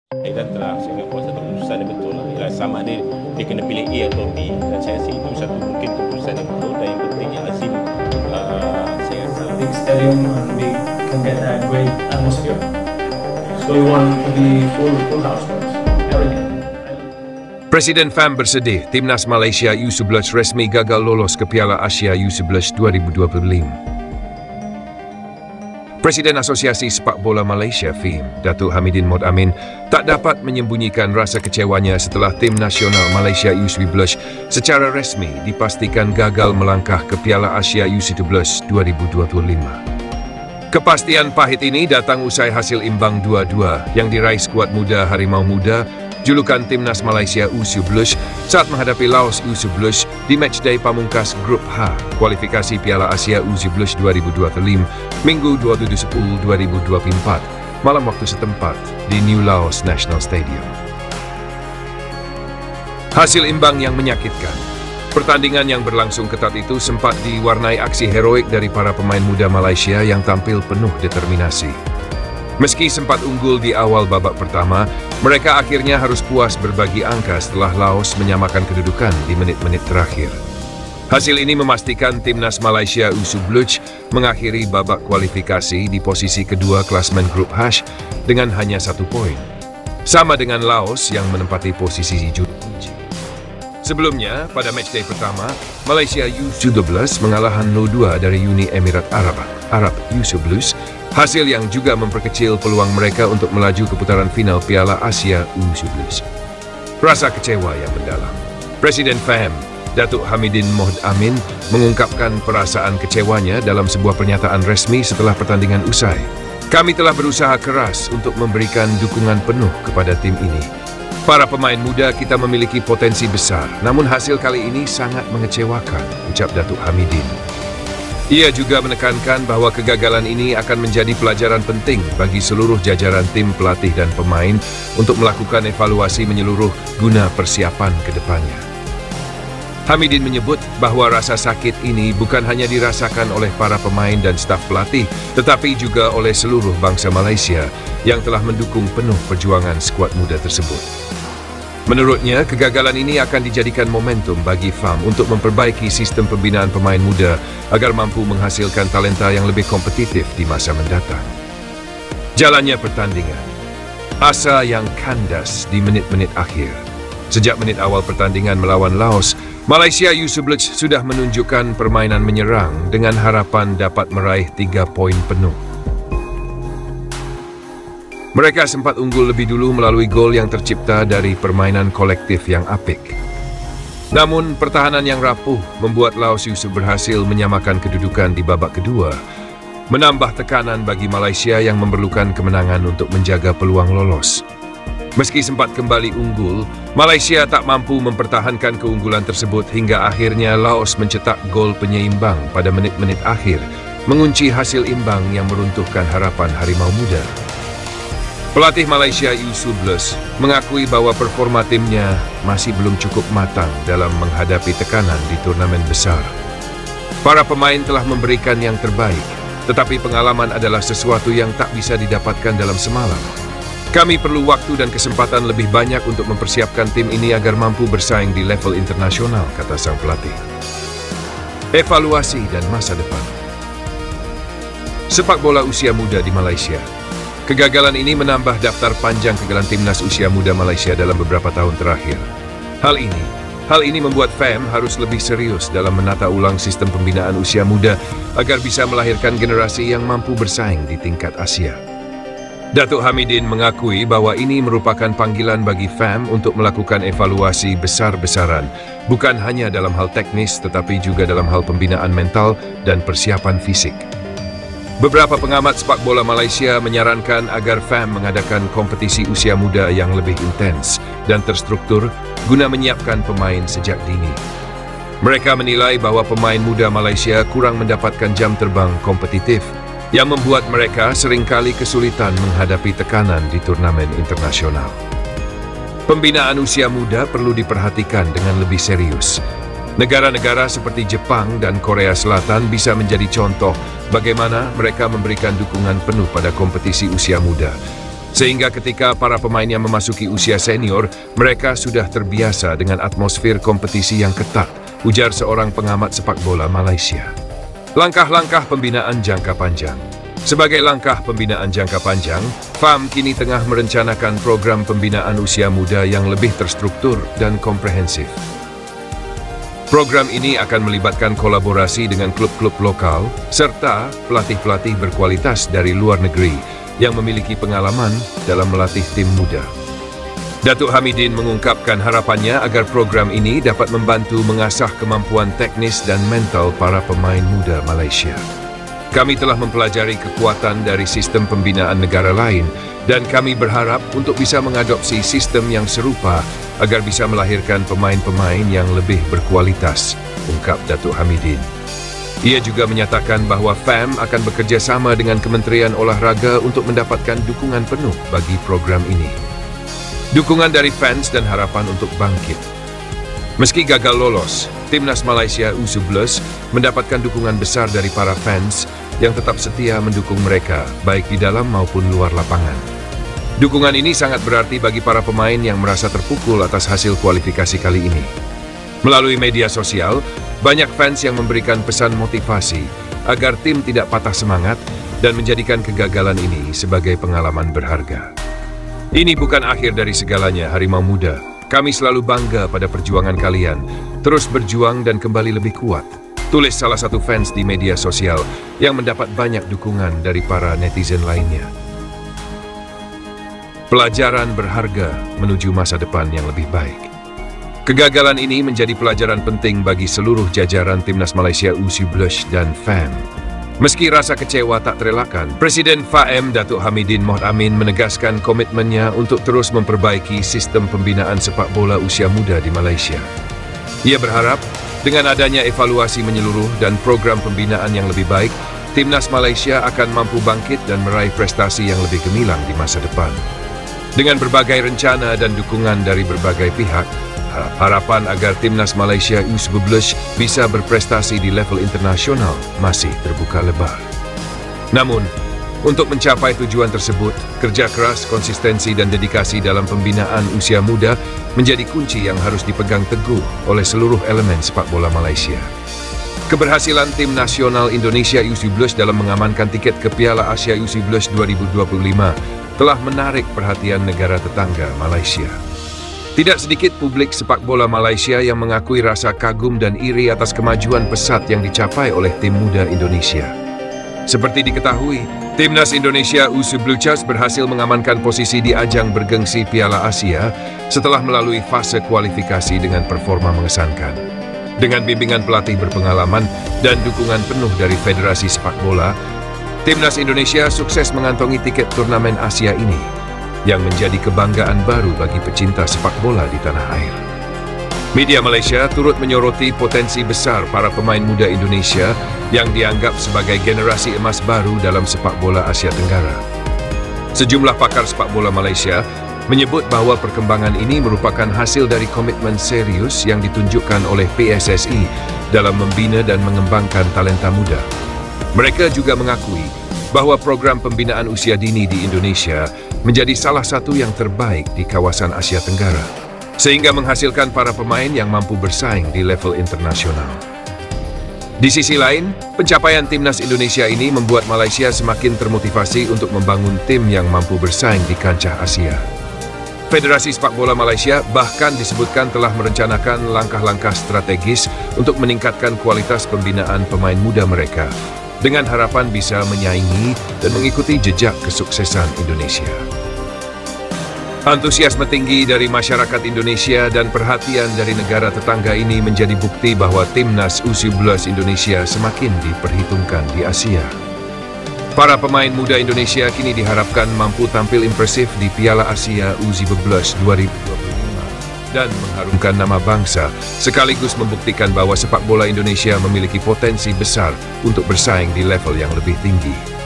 Dan telah saya ingat buat satu keputusan yang betul lah. Ialah sama ada dia kena pilih A atau B, dan saya rasa itu satu mungkin keputusan yang betul, dan yang pentingnya Azim saya rasa big stadium and we can get a great atmosphere. So we want to be full house everything. Presiden FAM bersedih Timnas Malaysia U11 resmi gagal lolos ke Piala Asia U11 2025. Presiden Asosiasi Sepak Bola Malaysia FIM, Datuk Hamidin Mohd Amin, tak dapat menyembunyikan rasa kecewanya setelah tim nasional Malaysia U11 secara resmi dipastikan gagal melangkah ke Piala Asia U11 2025. Kepastian pahit ini datang usai hasil imbang 2-2 yang diraih skuad muda Harimau Muda julukan Timnas Malaysia U11 saat menghadapi Laos U11 di matchday pamungkas Grup H kualifikasi Piala Asia U11 2025 Minggu 27/10/2024 malam waktu setempat di New Laos National Stadium. Hasil imbang yang menyakitkan. Pertandingan yang berlangsung ketat itu sempat diwarnai aksi heroik dari para pemain muda Malaysia yang tampil penuh determinasi. Meski sempat unggul di awal babak pertama, mereka akhirnya harus puas berbagi angka setelah Laos menyamakan kedudukan di menit-menit terakhir. Hasil ini memastikan Timnas Malaysia U11 mengakhiri babak kualifikasi di posisi kedua klasmen Grup H dengan hanya 1 poin. Sama dengan Laos yang menempati posisi juru kunci. Sebelumnya, pada matchday pertama, Malaysia U17 mengalahkan 0-2 dari Uni Emirat Arab U11, hasil yang juga memperkecil peluang mereka untuk melaju ke putaran final Piala Asia U11. Rasa kecewa yang mendalam. Presiden FAM, Datuk Hamidin Mohd Amin, mengungkapkan perasaan kecewanya dalam sebuah pernyataan resmi setelah pertandingan usai. Kami telah berusaha keras untuk memberikan dukungan penuh kepada tim ini. Para pemain muda kita memiliki potensi besar, namun hasil kali ini sangat mengecewakan, ucap Datuk Hamidin. Ia juga menekankan bahwa kegagalan ini akan menjadi pelajaran penting bagi seluruh jajaran tim pelatih dan pemain untuk melakukan evaluasi menyeluruh guna persiapan ke depannya. Hamidin menyebut bahwa rasa sakit ini bukan hanya dirasakan oleh para pemain dan staf pelatih, tetapi juga oleh seluruh bangsa Malaysia yang telah mendukung penuh perjuangan skuad muda tersebut. Menurutnya, kegagalan ini akan dijadikan momentum bagi FAM untuk memperbaiki sistem pembinaan pemain muda agar mampu menghasilkan talenta yang lebih kompetitif di masa mendatang. Jalannya pertandingan. Asa yang kandas di menit-menit akhir. Sejak menit awal pertandingan melawan Laos, Malaysia U11 sudah menunjukkan permainan menyerang dengan harapan dapat meraih 3 poin penuh. Mereka sempat unggul lebih dulu melalui gol yang tercipta dari permainan kolektif yang apik. Namun, pertahanan yang rapuh membuat Laos berhasil menyamakan kedudukan di babak kedua, menambah tekanan bagi Malaysia yang memerlukan kemenangan untuk menjaga peluang lolos. Meski sempat kembali unggul, Malaysia tak mampu mempertahankan keunggulan tersebut hingga akhirnya Laos mencetak gol penyeimbang pada menit-menit akhir, mengunci hasil imbang yang meruntuhkan harapan Harimau Muda. Pelatih Malaysia U11 mengakui bahwa performa timnya masih belum cukup matang dalam menghadapi tekanan di turnamen besar. Para pemain telah memberikan yang terbaik, tetapi pengalaman adalah sesuatu yang tak bisa didapatkan dalam semalam. Kami perlu waktu dan kesempatan lebih banyak untuk mempersiapkan tim ini agar mampu bersaing di level internasional, kata sang pelatih. Evaluasi dan masa depan. Sepak bola usia muda di Malaysia. Kegagalan ini menambah daftar panjang kegagalan timnas usia muda Malaysia dalam beberapa tahun terakhir. Hal ini membuat FAM harus lebih serius dalam menata ulang sistem pembinaan usia muda agar bisa melahirkan generasi yang mampu bersaing di tingkat Asia. Datuk Hamidin mengakui bahwa ini merupakan panggilan bagi FAM untuk melakukan evaluasi besar-besaran, bukan hanya dalam hal teknis tetapi juga dalam hal pembinaan mental dan persiapan fisik. Beberapa pengamat sepak bola Malaysia menyarankan agar FAM mengadakan kompetisi usia muda yang lebih intens dan terstruktur guna menyiapkan pemain sejak dini. Mereka menilai bahwa pemain muda Malaysia kurang mendapatkan jam terbang kompetitif yang membuat mereka seringkali kesulitan menghadapi tekanan di turnamen internasional. Pembinaan usia muda perlu diperhatikan dengan lebih serius. Negara-negara seperti Jepang dan Korea Selatan bisa menjadi contoh bagaimana mereka memberikan dukungan penuh pada kompetisi usia muda. Sehingga ketika para pemainnya memasuki usia senior, mereka sudah terbiasa dengan atmosfer kompetisi yang ketat, ujar seorang pengamat sepak bola Malaysia. Langkah-langkah pembinaan jangka panjang. Sebagai langkah pembinaan jangka panjang, FAM kini tengah merencanakan program pembinaan usia muda yang lebih terstruktur dan komprehensif. Program ini akan melibatkan kolaborasi dengan klub-klub lokal serta pelatih-pelatih berkualitas dari luar negeri yang memiliki pengalaman dalam melatih tim muda. Datuk Hamidin mengungkapkan harapannya agar program ini dapat membantu mengasah kemampuan teknis dan mental para pemain muda Malaysia. Kami telah mempelajari kekuatan dari sistem pembinaan negara lain dan kami berharap untuk bisa mengadopsi sistem yang serupa agar bisa melahirkan pemain-pemain yang lebih berkualitas, ungkap Datuk Hamidin. Ia juga menyatakan bahawa FAM akan bekerja sama dengan Kementerian Olahraga untuk mendapatkan dukungan penuh bagi program ini. Dukungan dari fans dan harapan untuk bangkit. Meski gagal lolos, Timnas Malaysia U11 mendapatkan dukungan besar dari para fans yang tetap setia mendukung mereka, baik di dalam maupun luar lapangan. Dukungan ini sangat berarti bagi para pemain yang merasa terpukul atas hasil kualifikasi kali ini. Melalui media sosial, banyak fans yang memberikan pesan motivasi agar tim tidak patah semangat dan menjadikan kegagalan ini sebagai pengalaman berharga. Ini bukan akhir dari segalanya, Harimau Muda. Kami selalu bangga pada perjuangan kalian. Terus berjuang dan kembali lebih kuat. Tulis salah satu fans di media sosial yang mendapat banyak dukungan dari para netizen lainnya. Pelajaran berharga menuju masa depan yang lebih baik. Kegagalan ini menjadi pelajaran penting bagi seluruh jajaran Timnas Malaysia U11 dan FAM. Meski rasa kecewa tak terelakkan, Presiden FAM Datuk Hamidin Mohd Amin menegaskan komitmennya untuk terus memperbaiki sistem pembinaan sepak bola usia muda di Malaysia. Ia berharap dengan adanya evaluasi menyeluruh dan program pembinaan yang lebih baik, Timnas Malaysia akan mampu bangkit dan meraih prestasi yang lebih gemilang di masa depan. Dengan berbagai rencana dan dukungan dari berbagai pihak, harapan agar Timnas Malaysia U11 bisa berprestasi di level internasional masih terbuka lebar. Namun, untuk mencapai tujuan tersebut, kerja keras, konsistensi dan dedikasi dalam pembinaan usia muda menjadi kunci yang harus dipegang teguh oleh seluruh elemen sepak bola Malaysia. Keberhasilan tim nasional Indonesia U11 dalam mengamankan tiket ke Piala Asia U11 2025 telah menarik perhatian negara tetangga Malaysia. Tidak sedikit publik sepak bola Malaysia yang mengakui rasa kagum dan iri atas kemajuan pesat yang dicapai oleh tim muda Indonesia. Seperti diketahui, Timnas Indonesia U11 berhasil mengamankan posisi di ajang bergengsi Piala Asia setelah melalui fase kualifikasi dengan performa mengesankan. Dengan bimbingan pelatih berpengalaman dan dukungan penuh dari Federasi Sepak Bola, Timnas Indonesia sukses mengantongi tiket turnamen Asia ini, yang menjadi kebanggaan baru bagi pecinta sepak bola di tanah air. Media Malaysia turut menyoroti potensi besar para pemain muda Indonesia yang dianggap sebagai generasi emas baru dalam sepak bola Asia Tenggara. Sejumlah pakar sepak bola Malaysia menyebut bahawa perkembangan ini merupakan hasil dari komitmen serius yang ditunjukkan oleh PSSI dalam membina dan mengembangkan talenta muda. Mereka juga mengakui bahawa program pembinaan usia dini di Indonesia menjadi salah satu yang terbaik di kawasan Asia Tenggara, sehingga menghasilkan para pemain yang mampu bersaing di level internasional. Di sisi lain, pencapaian Timnas Indonesia ini membuat Malaysia semakin termotivasi untuk membangun tim yang mampu bersaing di kancah Asia. Federasi Sepak Bola Malaysia bahkan disebutkan telah merencanakan langkah-langkah strategis untuk meningkatkan kualitas pembinaan pemain muda mereka, dengan harapan bisa menyaingi dan mengikuti jejak kesuksesan Indonesia. Antusiasme tinggi dari masyarakat Indonesia dan perhatian dari negara tetangga ini menjadi bukti bahawa Timnas U11 Indonesia semakin diperhitungkan di Asia. Para pemain muda Indonesia kini diharapkan mampu tampil impresif di Piala Asia U11 2025 dan mengharumkan nama bangsa, sekaligus membuktikan bahwa sepak bola Indonesia memiliki potensi besar untuk bersaing di level yang lebih tinggi.